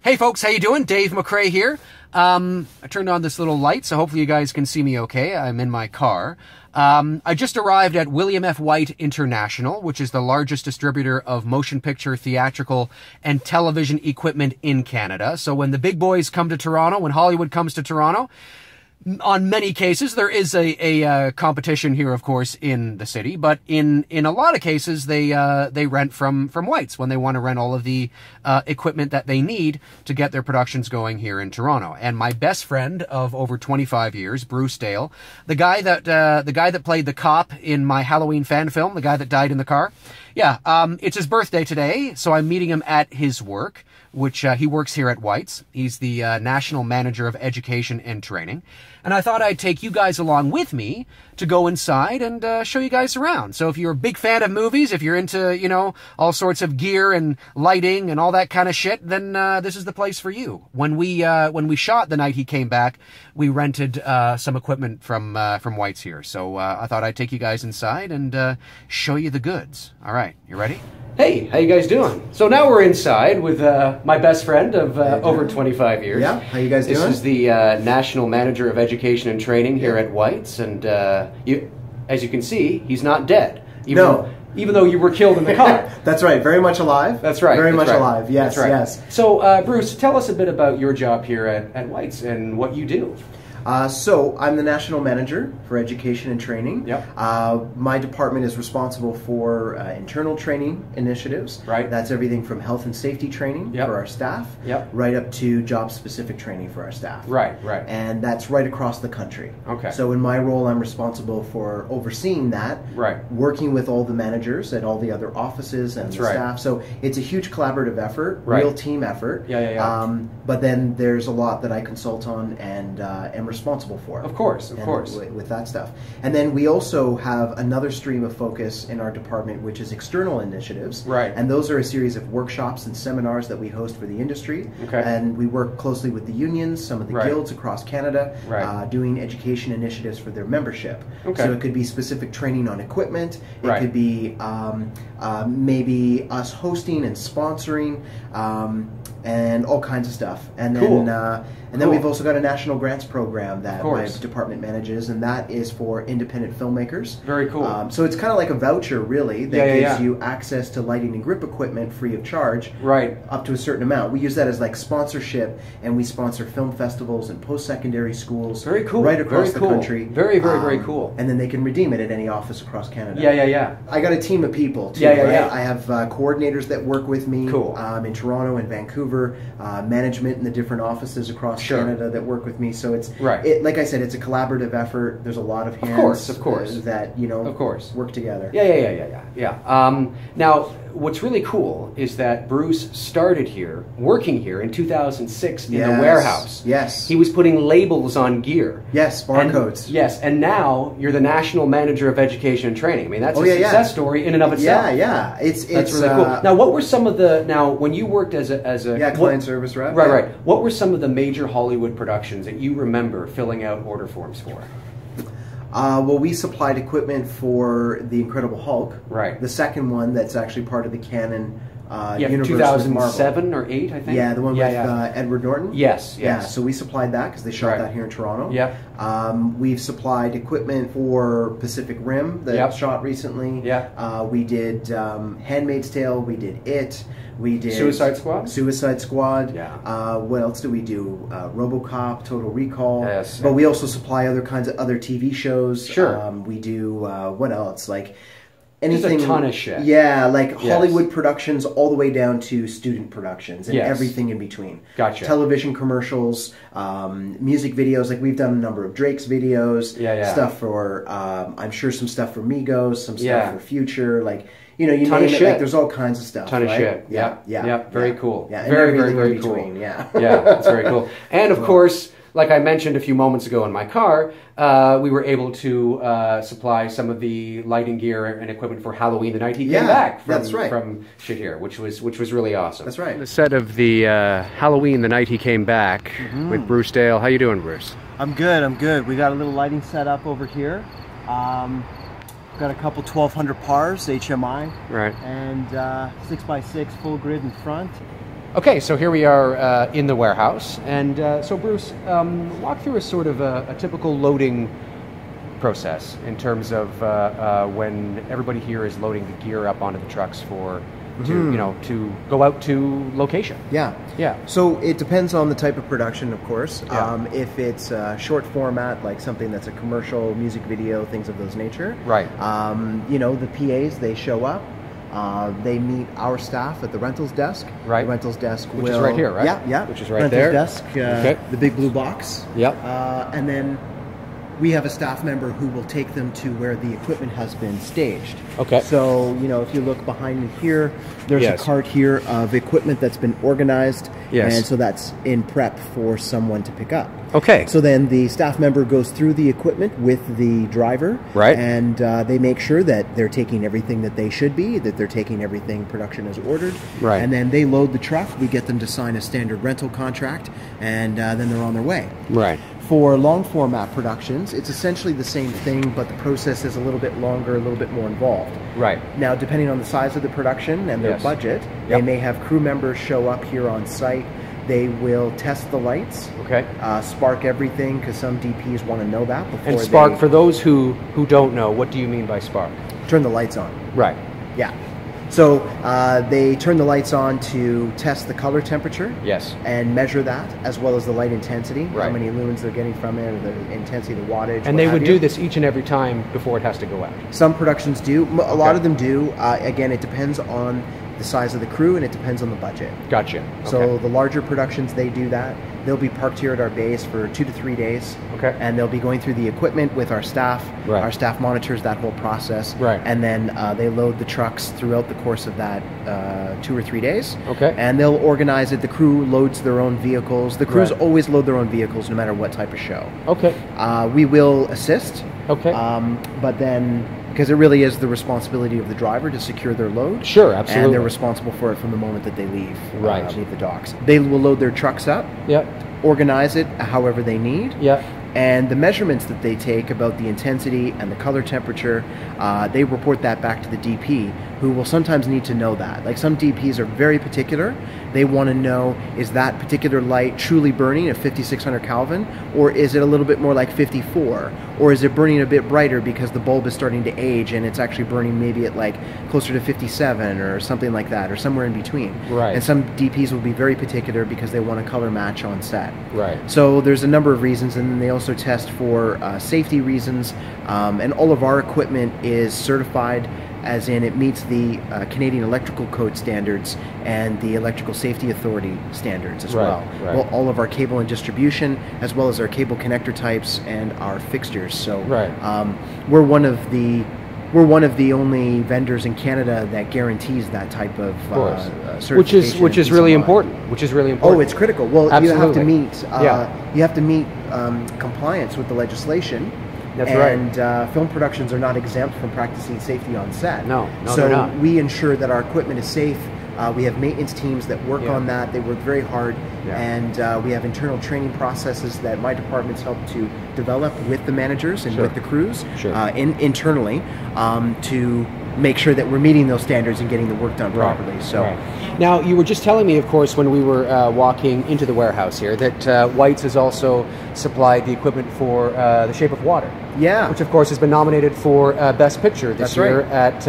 Hey folks, how you doing? Dave McRae here. I turned on this little light, so hopefully you guys can see me okay. I'm in my car. I just arrived at William F. White International, which is the largest distributor of motion picture, theatrical, and television equipment in Canada. So when the big boys come to Toronto, when Hollywood comes to Toronto, on many cases, there is a competition here, of course, in the city, but in a lot of cases, they rent from White's when they want to rent all of the equipment that they need to get their productions going here in Toronto. And my best friend of over 25 years, Bruce Dale, the guy that played the cop in my Halloween fan film, the guy that died in the car, yeah, it's his birthday today, so I'm meeting him at his work, which he works here at White's. He's the National Manager of Education and Training. And I thought I'd take you guys along with me to go inside and show you guys around. So if you're a big fan of movies, if you're into, you know, all sorts of gear and lighting and all that kind of shit, then this is the place for you. When we shot the night he came back, we rented some equipment from White's here. So I thought I'd take you guys inside and show you the goods. All right, you ready? Hey, how you guys doing? So now we're inside with my best friend of over 25 years. Yeah, how you guys doing? This is the National Manager of Education and Training here at White's, and as you can see, he's not dead. Even though you were killed in the car. That's right, very much alive. That's right. Very much alive, yes, That's right. Yes. So, Bruce, tell us a bit about your job here at White's and what you do. So I'm the National Manager for Education and Training. Yep. My department is responsible for internal training initiatives. Right. That's everything from health and safety training for our staff, right up to job-specific training for our staff. Right, right. And that's right across the country. Okay. So in my role, I'm responsible for overseeing that, working with all the managers at all the other offices and the staff. So it's a huge collaborative effort, real team effort. But then there's a lot that I consult on and am responsible for. Of course. With that stuff. And then we also have another stream of focus in our department, which is external initiatives. Right. And those are a series of workshops and seminars that we host for the industry. Okay. And we work closely with the unions, some of the guilds across Canada, doing education initiatives for their membership. Okay. So it could be specific training on equipment. It could be maybe us hosting and sponsoring and all kinds of stuff. And then we've also got a national grants program that my department manages, and that is for independent filmmakers. Very cool. So it's kind of like a voucher, really, that gives you access to lighting and grip equipment free of charge, up to a certain amount. We use that as like sponsorship, and we sponsor film festivals and post-secondary schools right across the country. Very cool. And then they can redeem it at any office across Canada. I got a team of people, too. I have coordinators that work with me in Toronto and Vancouver, management in the different offices across Canada that work with me. So it's like I said, it's a collaborative effort. There's a lot of hands that work together. Now, what's really cool is that Bruce started here, working here in 2006 in the warehouse. Yes. He was putting labels on gear. Yes, barcodes. And now you're the National Manager of Education and Training. I mean, that's a success story in and of itself. That's really cool. Now, what were some of the when you worked as a client service rep? Right. What were some of the major Hollywood productions that you remember filling out order forms for? Well, we supplied equipment for The Incredible Hulk. Right. The second one that's actually part of the canon universe 2007 or 8, I think. Yeah, the one with Edward Norton. Yes. Yeah, so we supplied that because they shot that here in Toronto. Yep. We've supplied equipment for Pacific Rim that shot recently. We did Handmaid's Tale. We did It. We did Suicide Squad. Yeah. What else do we do? RoboCop, Total Recall. Yes. But we also supply other kinds of other TV shows. Sure. We do what else? Like anything. Just a ton of shit. Yeah, like Hollywood productions all the way down to student productions and everything in between. Gotcha. Television commercials, music videos. Like we've done a number of Drake's videos. Stuff for I'm sure some stuff for Migos, some stuff for Future. Like. You name it, like, there's all kinds of stuff. Ton of shit. Yeah. Very cool. Yeah, very cool. That's very cool. And of course, like I mentioned a few moments ago in my car, we were able to supply some of the lighting gear and equipment for Halloween the night he came back from shit here, which was really awesome. That's right. The set of the Halloween the night he came back with Bruce Dale. How you doing, Bruce? I'm good. We got a little lighting set up over here. Got a couple 1200 pars HMI, right, and 6x6 full grid in front, Okay, so here we are in the warehouse, and so Bruce, walk through a sort of a typical loading process in terms of when everybody here is loading the gear up onto the trucks to go out to location. Yeah. Yeah. So it depends on the type of production, of course. Yeah. If it's short format, like something that's a commercial, music video, things of those nature. Right. The PAs, they show up. They meet our staff at the rentals desk. Right. The rentals desk Which is right here, right? Yeah, yeah. Which is right rentals there. Desk, the big blue box. Yep. And then we have a staff member who will take them to where the equipment has been staged. Okay. So, if you look behind me here, there's a cart here of equipment that's been organized. Yes. And so that's in prep for someone to pick up. Okay. So then the staff member goes through the equipment with the driver. Right. And they make sure that they're taking everything that they should be, that they're taking everything production has ordered. Right. And then they load the truck. We get them to sign a standard rental contract, and then they're on their way. Right. For long format productions, it's essentially the same thing, but the process is a little bit longer, a little bit more involved. Right. Now, depending on the size of the production and their budget, they may have crew members show up here on site. They will test the lights, spark everything, because some DPs want to know that before. And spark, for those who don't know, what do you mean by spark? Turn the lights on. Right. Yeah. So they turn the lights on to test the color temperature. Yes. And measure that, as well as the light intensity, right. How many lumens they're getting from it, or the intensity, the wattage. And they would do this each and every time before it has to go out. Some productions do. A lot of them do. Again, it depends on the size of the crew, and it depends on the budget. Gotcha. So the larger productions, they do that. They'll be parked here at our base for 2 to 3 days. Okay. And they'll be going through the equipment with our staff. Right. Our staff monitors that whole process. Right. And then they load the trucks throughout the course of that 2 or 3 days. Okay. And they'll organize it. The crew loads their own vehicles. The crews always load their own vehicles, no matter what type of show. Okay. We will assist. Okay. But then, because it really is the responsibility of the driver to secure their load. Sure, absolutely. And they're responsible for it from the moment that they leave. Right. Leave the docks. They will load their trucks up. Yep. Organize it however they need. Yep. And the measurements that they take about the intensity and the color temperature, they report that back to the DP, who will sometimes need to know that. Like, some DPs are very particular. They want to know, is that particular light truly burning at 5600 Kelvin, or is it a little bit more like 54? Or is it burning a bit brighter because the bulb is starting to age and it's actually burning maybe at like closer to 57 or something like that, or somewhere in between. Right. And some DPs will be very particular because they want a color match on set. Right. So there's a number of reasons, and then they also test for safety reasons, and all of our equipment is certified, as in it meets the Canadian Electrical Code standards and the Electrical Safety Authority standards as well. Right. Well, all of our cable and distribution, as well as our cable connector types and our fixtures. So we're one of the only vendors in Canada that guarantees that type of certification, which is really important. Which is really important. Oh, it's critical. Well, absolutely. you have to meet compliance with the legislation. That's right. And film productions are not exempt from practicing safety on set. No, so they're not. We ensure that our equipment is safe. We have maintenance teams that work on that. They work very hard. And we have internal training processes that my departments help to develop with the managers and with the crews internally to make sure that we're meeting those standards and getting the work done properly. So. Now, you were just telling me, of course, when we were walking into the warehouse here, that White's has also supplied the equipment for The Shape of Water. Yeah. Which, of course, has been nominated for Best Picture this year at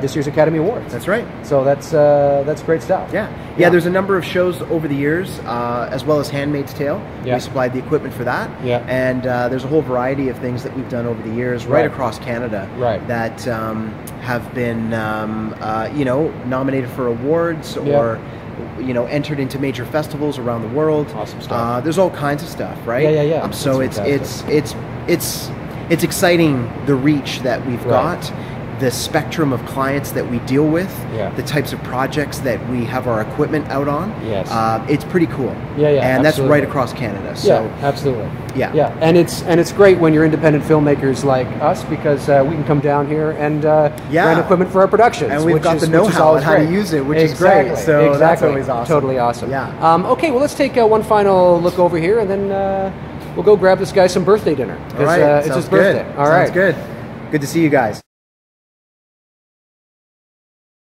this year's Academy Awards. That's right. So that's great stuff. Yeah, there's a number of shows over the years, as well as Handmaid's Tale. We supplied the equipment for that. And there's a whole variety of things that we've done over the years right across Canada that have been nominated for awards or entered into major festivals around the world. Awesome stuff. There's all kinds of stuff, right? So it's exciting, the reach that we've got, the spectrum of clients that we deal with, the types of projects that we have our equipment out on. It's pretty cool. And that's right across Canada. So absolutely. And it's great when you're independent filmmakers like us, because we can come down here and rent equipment for our productions. And we've got the know-how on how to use it, which is great. So that's always awesome. Totally awesome. Okay, well, let's take one final look over here, and then we'll go grab this guy some birthday dinner. All right, it's his birthday. All right. Sounds good. Good to see you guys.